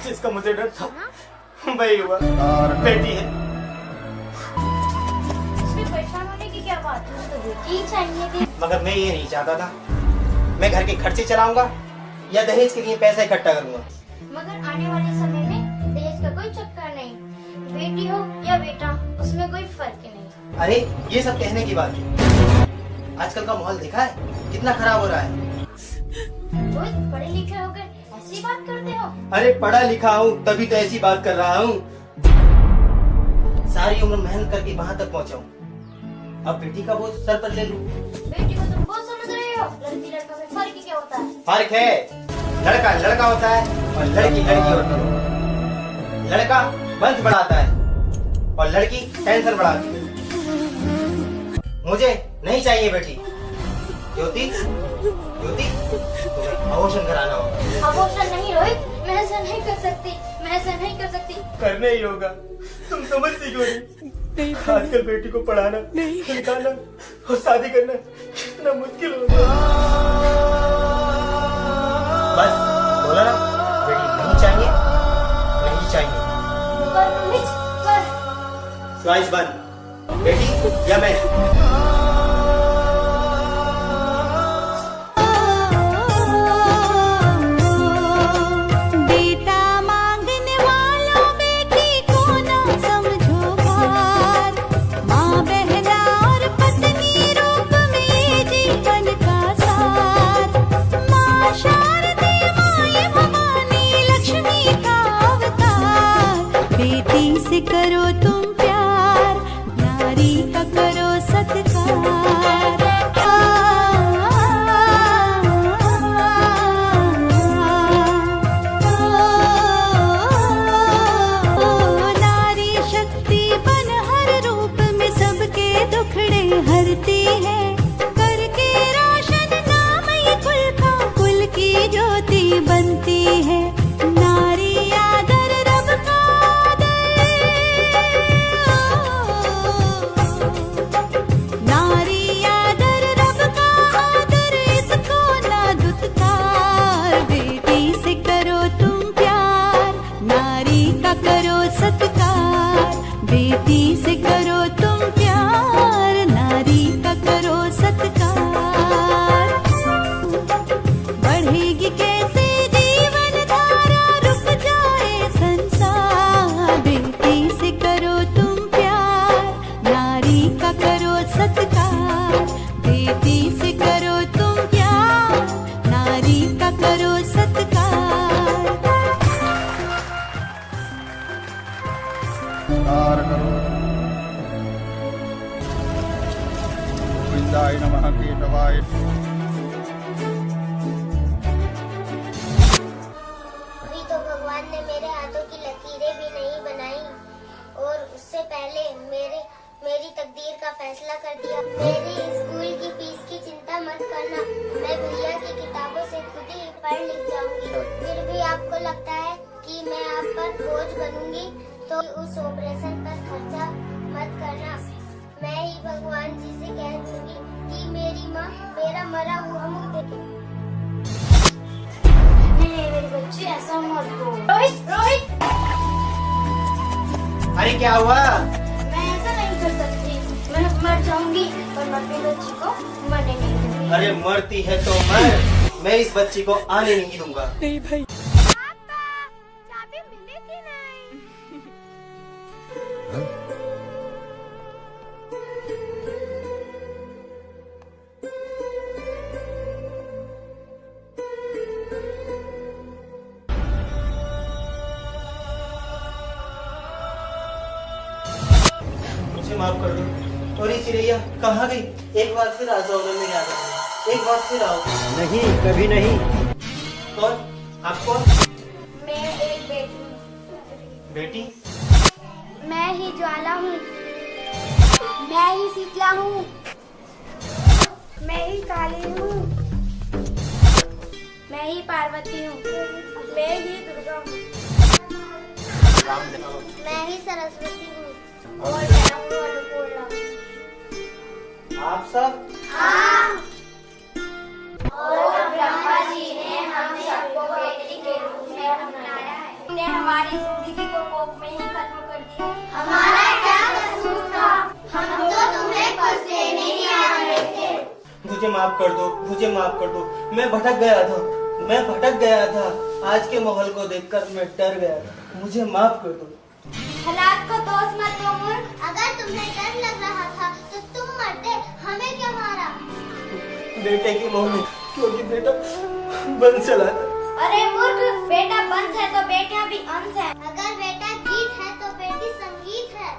जिसका मुझे डर था वही हुआ, बेटी है। इसमें परेशान होने की क्या बात है, तो बेटी ही चाहिए थी। मगर मैं ये नहीं चाहता था। मैं घर के खर्चे चलाऊंगा या दहेज के लिए पैसा इकट्ठा करूंगा। मगर आने वाले समय में दहेज का कोई चक्कर नहीं, बेटी हो या बेटा उसमें कोई फर्क ही नहीं। अरे ये सब कहने की बात है, आजकल का माहौल देखा है कितना खराब हो रहा है। रोहित पढ़े लिखे होकर ऐसी बात करते हो? अरे पढ़ा लिखा हूँ तभी तो ऐसी बात कर रहा हूँ। सारी उम्र मेहनत करके वहाँ तक पहुँचा हूँ, अब बेटी का बोझ सर पर ले लूं। बेटी को तुम बहुत समझ रहे हो, लड़की लड़का में फर्क ही क्या होता है? फर्क है, लड़का लड़का होता है और लड़की लड़की होती है। लड़का वंश बढ़ाता है और लड़की टेंशन बढ़ाती है। मुझे नहीं चाहिए बेटी। ज्योति, ज्योति तुम्हें अबॉर्शन कराना होगा। अबॉर्शन नहीं रोहित, मैं ऐसा नहीं कर सकती, मैं ऐसा नहीं कर सकती। करना ही होगा, तुम समझती क्यों नहीं? आजकल बेटी को पढ़ाना, लिखाना और शादी करना कितना मुश्किल हो गया। बस बोला ना, बेटी नहीं चाहिए, नहीं चाहिए। पर रोहित, पर चॉइस बंद, बेटी या मैं। करो तुम प्यार, नारी का करो सत्कार। नारी शक्ति बन हर रूप में सबके दुखड़े हरती है, करके रोशन नाम ये कुल का, कुल की ज्योति बनती है। नारी आदर रब का सत्कार, बेटी से करो तुम प्यार, नारी का करो सत्कार। बढ़ेगी कैसे जीवन धारा, रुक जाए संसार। बेटी से करो तुम प्यार, नारी का करो सत्कार। बेटी से करो तुम प्यार, नारी का करो सत्कार। नमः केशवाय। अभी तो भगवान ने मेरे हाथों की लकीरें भी नहीं बनाई और उससे पहले मेरी तकदीर का फैसला कर दिया। मेरी स्कूल की फीस की चिंता मत करना, मैं भैया की किताबों से खुद ही पढ़ लिख जाऊंगी। फिर भी आपको लगता है कि मैं आप पर बोझ बनूंगी तो उस ऑपरेशन पर खर्चा मत करना। मैं ही भगवान जी से कह दूंगी कि मेरी माँ मेरा मरा हुआ मुंह देखे। नहीं मेरी बच्ची ऐसा मत करो। रोहित, रोहित, अरे क्या हुआ? मैं ऐसा नहीं कर सकती, मैं मर जाऊंगी और मैं अपनी बच्ची को मरने नहीं दूंगी। अरे मरती है तो मर, मैं इस बच्ची को आने नहीं दूंगा। नहीं भाई। पापा, चाबी मिली कि नहीं? मुझे माफ कर दो। और ये चिड़ैया कहाँ गई? एक बार फिर आ जाओ, में आ जाओ, एक बार फिर आओ। नहीं, कभी नहीं। कौन? आप कौन? मैं एक बेटी। बेटी? मैं ही ज्वाला हूँ, मैं ही शीतला हूँ, मैं ही काली हूँ, मैं ही पार्वती हूँ, मैं ही दुर्गा हूँ, मैं ही सरस्वती हूँ और मैं हूँ अन्नपूर्णा। आप सब? हाँ। और ब्रह्मा जी ने हम सबको बेटी के रूप में अपनाया है। ने हमारी जिंदगी को कोप में ही खत्म कर दिया। हमारा क्या कसूर था? हम तो तुम्हें कुछ देने ही आ रहे थे। मुझे माफ कर दो, मुझे माफ कर दो। मैं भटक गया था। आज के माहौल को देखकर मैं डर गया था। मुझे माफ कर दो। हालात को दोष मत दो मूर्ख। अगर तुम्हें डर लग रहा था तो तुम मरते, हमें क्यों मारा? बेटे की मोह में, क्योंकि बेटा बंद चला था। अरे मूर्ख, बेटा वंश है तो बेटियां भी अंश है। अगर बेटा गीत है तो बेटी संगीत है।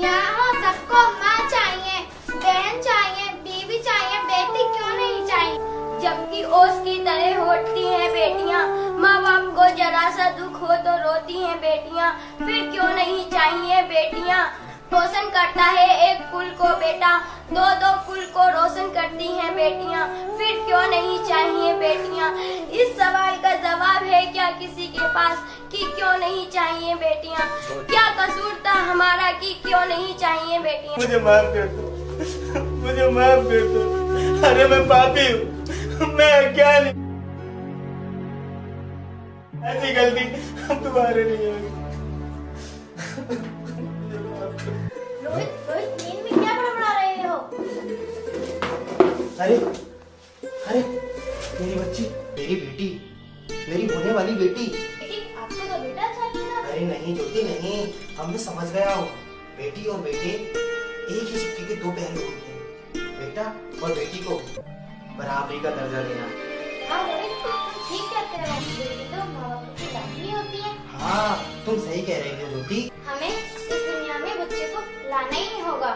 यहाँ सबको माँ चाहिए, बहन चाहिए, बीवी चाहिए, बेटी क्यों नहीं चाहिए? जबकि ओस की तरह होती हैं बेटियाँ। माँ बाप को जरा सा दुख हो तो रोती हैं बेटियाँ। फिर क्यों नहीं चाहिए बेटियाँ? रोशन करता है एक कुल को बेटा, दो कुल को रोशन करती हैं बेटियाँ। फिर क्यों नहीं चाहिए बेटियाँ? इस सवाल का जवाब है क्या किसी के पास कि क्यों नहीं चाहिए बेटियाँ? क्या कसूर था हमारा कि क्यों नहीं चाहिए बेटियाँ? मुझे माफ कर दो, मुझे माफ कर दो। अरे मैं पापी हूँ, मैं अज्ञानी। ऐसी गलती अब दोबारा नहीं होगी। रोहित, नींद में क्या बड़बड़ा रहे हो? अरे मेरी बच्ची, मेरी बेटी, मेरी होने वाली बेटी। आपको तो बेटा चाहिए ना? अरे नहीं ज्योति नहीं, अब मैं समझ गया हूँ। बेटी और बेटे एक ही सिक्के के दो पहलू होते हैं। बेटा और बेटी को बराबरी का दर्जा देना। हाँ रोहित, तुम ठीक कहते हो। बेटी तो माँ बाप की लाडली होती है। हाँ तुम सही कह रही हो ज्योति। हमें इस दुनिया में बच्चे को लाना ही होगा।